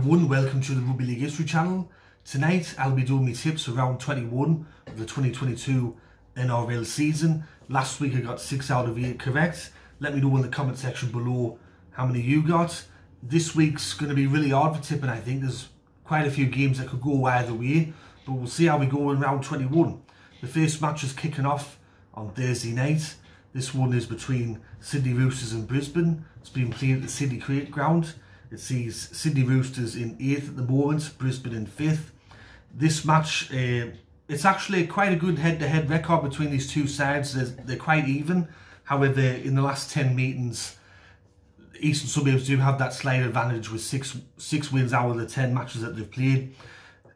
everyone, welcome to the Rugby League History channel. Tonight I'll be doing my tips for round 21 of the 2022 NRL season. Last week I got 6 out of 8 correct. Let me know in the comment section below how many you got. This week's going to be really hard for tipping. I think there's quite a few games that could go either way, but we'll see how we go in round 21. The first match is kicking off on Thursday night. This one is between Sydney Roosters and Brisbane. It's being played at the Sydney Cricket Ground. It sees Sydney Roosters in 8th at the moment, Brisbane in 5th. This match, it's actually quite a good head-to-head record between these two sides. They're quite even. However, in the last 10 meetings, Eastern Suburbs do have that slight advantage with six wins out of the 10 matches that they've played.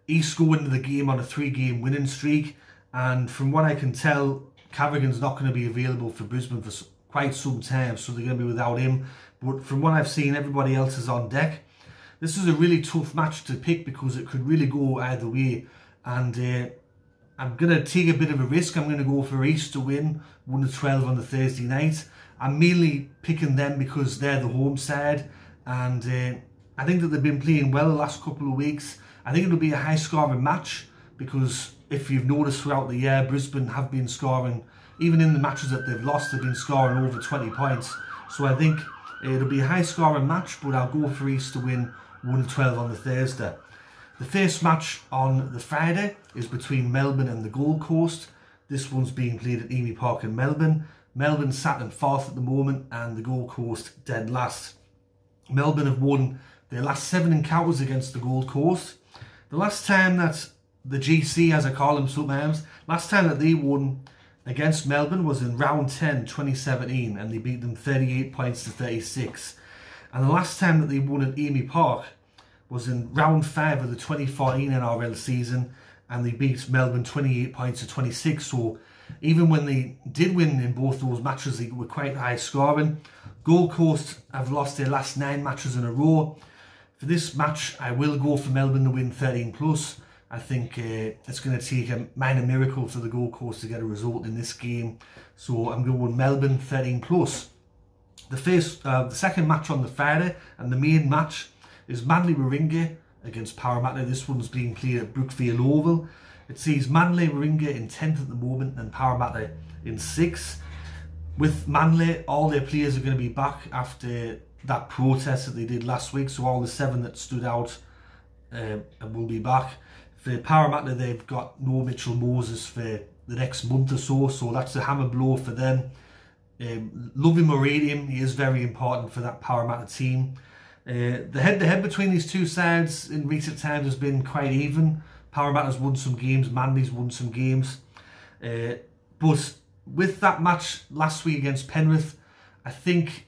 East go into the game on a 3-game winning streak, and from what I can tell, Carrigan's not going to be available for Brisbane for quite some time, so they're going to be without him. But from what I've seen, everybody else is on deck. This is a really tough match to pick because it could really go either way, and I'm going to take a bit of a risk. I'm going to go for East to win 1-12 on the Thursday night. I'm mainly picking them because they're the home side, and I think that they've been playing well the last couple of weeks. I think it'll be a high scoring match because if you've noticed throughout the year, Brisbane have been scoring, even in the matches that they've lost, they've been scoring over 20 points. So I think it'll be a high scoring match, but I'll go for East to win 1-12 on the Thursday. The first match on the Friday is between Melbourne and the Gold Coast. This one's being played at Amy Park in Melbourne. Melbourne sat in 4th at the moment and the Gold Coast dead last. Melbourne have won their last 7 encounters against the Gold Coast. The last time that the GC, as I call them sometimes, last time that they won against Melbourne was in round 10 2017, and they beat them 38 points to 36. And the last time that they won at Amy Park was in round 5 of the 2014 NRL season, and they beat Melbourne 28 points to 26. So even when they did win in both those matches, they were quite high scoring. Gold Coast have lost their last 9 matches in a row. For this match, I will go for Melbourne to win 13+. I think it's going to take a minor miracle for the Gold Coast to get a result in this game. So I'm going with Melbourne 13+. The second match on the Friday, and the main match, is Manly-Warringah against Parramatta. This one's being played at Brookfield Oval. It sees Manly-Warringah in 10th at the moment and Parramatta in 6th. With Manly, all their players are going to be back after that protest that they did last week. So all the 7 that stood out will be back. For Parramatta, they've got no Mitchell Moses for the next month or so. So that's a hammer blow for them. Love him or hate him, he is very important for that Parramatta team. The head-to-head between these two sides in recent times has been quite even. Parramatta's won some games, Manly's won some games. But with that match last week against Penrith, I think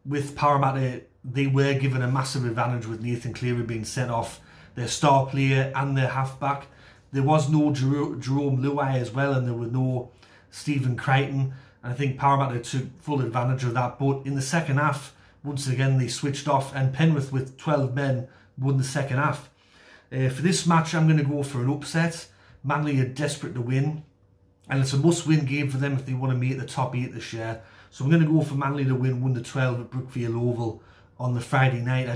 with Parramatta, they were given a massive advantage with Nathan Cleary being sent off, their star player and their halfback. There was no Jerome Luai as well, and there was no Stephen Crichton. And I think Parramatta took full advantage of that. But in the second half, once again, they switched off, and Penrith with 12 men won the second half. For this match, I'm going to go for an upset. Manly are desperate to win, and it's a must-win game for them if they want to make the top 8 this year. So I'm going to go for Manly to win 1-12 at Brookfield Oval on the Friday night.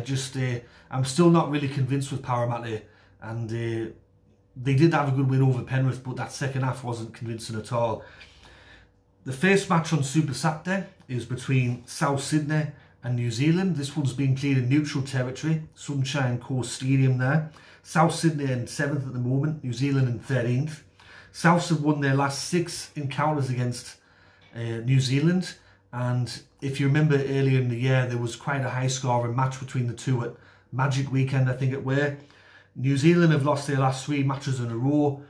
I'm still not really convinced with Parramatta, and they did have a good win over Penrith, but that second half wasn't convincing at all. The first match on Super Saturday is between South Sydney and New Zealand. This one's being played in neutral territory, Sunshine Coast Stadium there. South Sydney in 7th at the moment, New Zealand in 13th. Souths have won their last 6 encounters against New Zealand, and if you remember earlier in the year, there was quite a high scoring match between the two at Magic Weekend, I think it were. New Zealand have lost their last 3 matches in a row.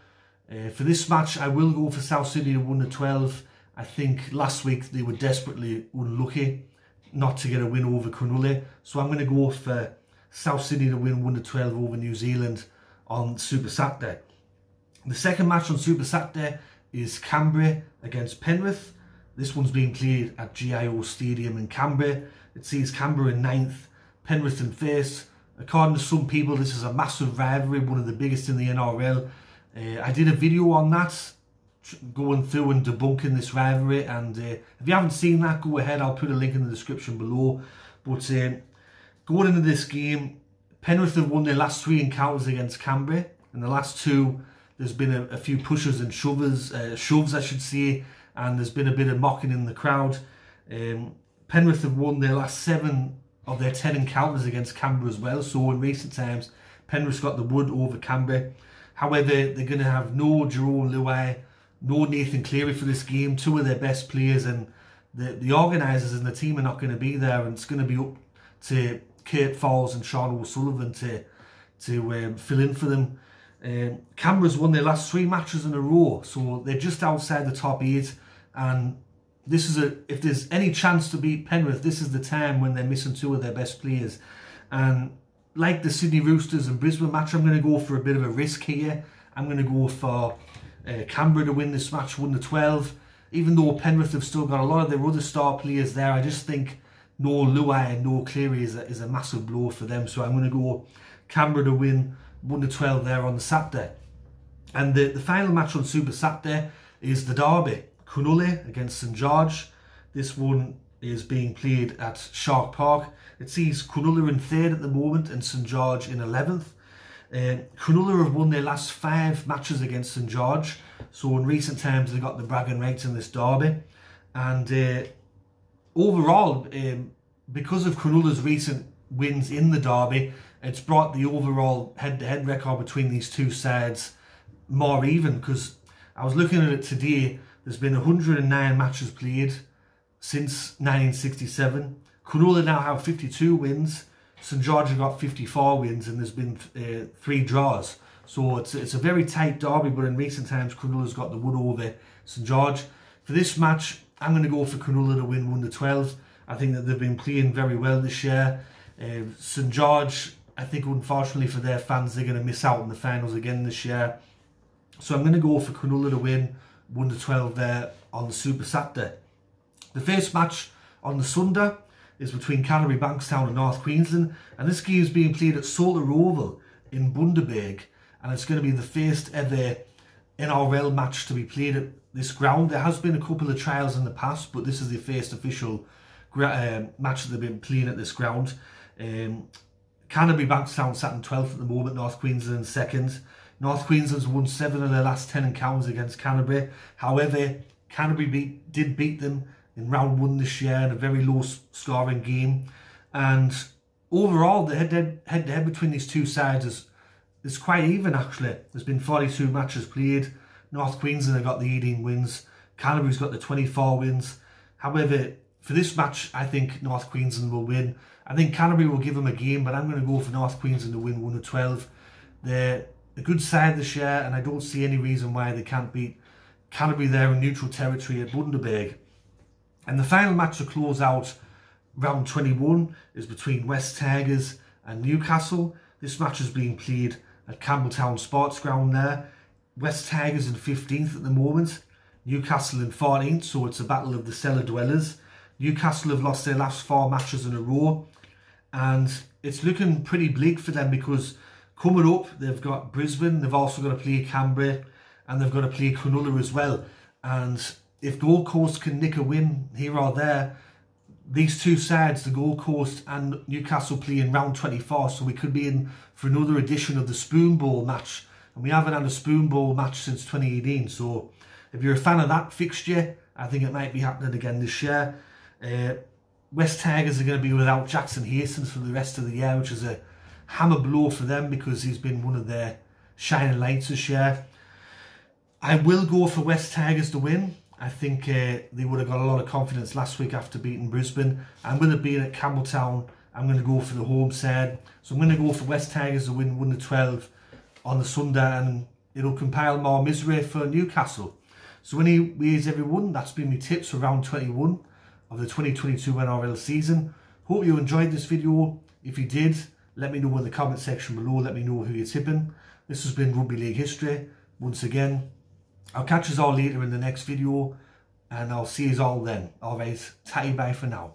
For this match, I will go for South Sydney to 1-12. I think last week they were desperately unlucky not to get a win over Cronulla. So I'm going to go for South Sydney to win 1-12 over New Zealand on Super Saturday. The second match on Super Saturday is Cambrie against Penrith. This one's being played at GIO Stadium in Cambrie. It sees Cambrie in 9th, Penrith in 1st. According to some people, this is a massive rivalry, one of the biggest in the NRL. I did a video on that, going through and debunking this rivalry, and if you haven't seen that, go ahead, I'll put a link in the description below. But going into this game, Penrith have won their last 3 encounters against Cambrie. In the last 2, there's been a few pushes and shoves, I should say, and there's been a bit of mocking in the crowd. Penrith have won their last 7 of their 10 encounters against Cambrie as well. So in recent times, Penrith's got the wood over Cambrie. However, they're going to have no Jerome Luai, no Nathan Cleary for this game, 2 of their best players, and the organisers and the team are not going to be there, and it's going to be up to Kurt Falls and Sean O'Sullivan to fill in for them. Canberra's won their last 3 matches in a row, so they're just outside the top 8, and this is if there's any chance to beat Penrith, this is the time when they're missing 2 of their best players. And like the Sydney Roosters and Brisbane match, I'm going to go for a bit of a risk here. I'm going to go for Canberra to win this match 1-12. Even though Penrith have still got a lot of their other star players there, I just think no Luai and no Cleary is a massive blow for them. So I'm going to go Canberra to win 1-12 there on the Saturday. And the final match on Super Saturday is the derby, Cronulla against St George. This one is being played at Shark Park. It sees Cronulla in 3rd at the moment and St George in 11th. Cronulla have won their last 5 matches against St George, so in recent times they got the bragging rights in this derby. And overall, because of Cronulla's recent wins in the derby, it's brought the overall head-to-head record between these 2 sides more even, because I was looking at it today. There's been 109 matches played since 1967. Cronulla now have 52 wins. St George have got 54 wins, and there's been 3 draws. So it's a very tight derby, but in recent times Cronulla's got the wood over St George. For this match, I'm going to go for Cronulla to win 1-12. I think that they've been playing very well this year. St George, I think unfortunately for their fans, they're going to miss out on the finals again this year. So I'm going to go for Cronulla to win 1-12 there on the Super Saturday. The first match on the Sunday is between Cambrie, Bankstown and North Queensland, and this game is being played at Cellar Oval in Bundaberg, and it's going to be the first ever NRL match to be played at this ground. There has been a couple of trials in the past, but this is the first official match that they've been playing at this ground. Cambrie, Bankstown sat in 12th at the moment, North Queensland in 2nd. North Queensland's won 7 of their last 10 encounters against Cambrie. However, Cambrie did beat them in round 1 this year in a very low scoring game. And overall, the head-to-head between these 2 sides is quite even actually. There's been 42 matches played. North Queensland have got the 18 wins. Canterbury's got the 24 wins. However, for this match, I think North Queensland will win. I think Canterbury will give them a game, but I'm going to go for North Queensland to win 1-12. They're a good side this year, and I don't see any reason why they can't beat Canterbury there in neutral territory at Bundaberg. And the final match to close out round 21 is between West Tigers and Newcastle. This match is being played at Campbelltown Sports Ground there. West Tigers in 15th at the moment, Newcastle in 14th, so it's a battle of the cellar dwellers. Newcastle have lost their last 4 matches in a row, and it's looking pretty bleak for them because coming up they've got Brisbane, they've also got to play Cambrie, and they've got to play Cronulla as well. And if Gold Coast can nick a win here or there, these 2 sides, the Gold Coast and Newcastle, play in round 24, so we could be in for another edition of the Spoon Bowl match, and we haven't had a Spoon Bowl match since 2018, so if you're a fan of that fixture, I think it might be happening again this year. West Tigers are going to be without Jackson Hastings for the rest of the year, which is a hammer blow for them because he's been one of their shining lights this year. I will go for West Tigers to win. I think they would have got a lot of confidence last week after beating Brisbane, and with it being at Campbelltown, I'm going to go for the home side. So I'm going to go for West Tigers to win 1-12 on the Sunday, and it'll compile more misery for Newcastle. So anyways everyone, that's been my tips for round 21 of the 2022 NRL season. Hope you enjoyed this video. If you did, let me know in the comment section below. Let me know who you're tipping. This has been Rugby League History. Once again, I'll catch us all later in the next video, and I'll see you all then. Alright, tatty bye for now.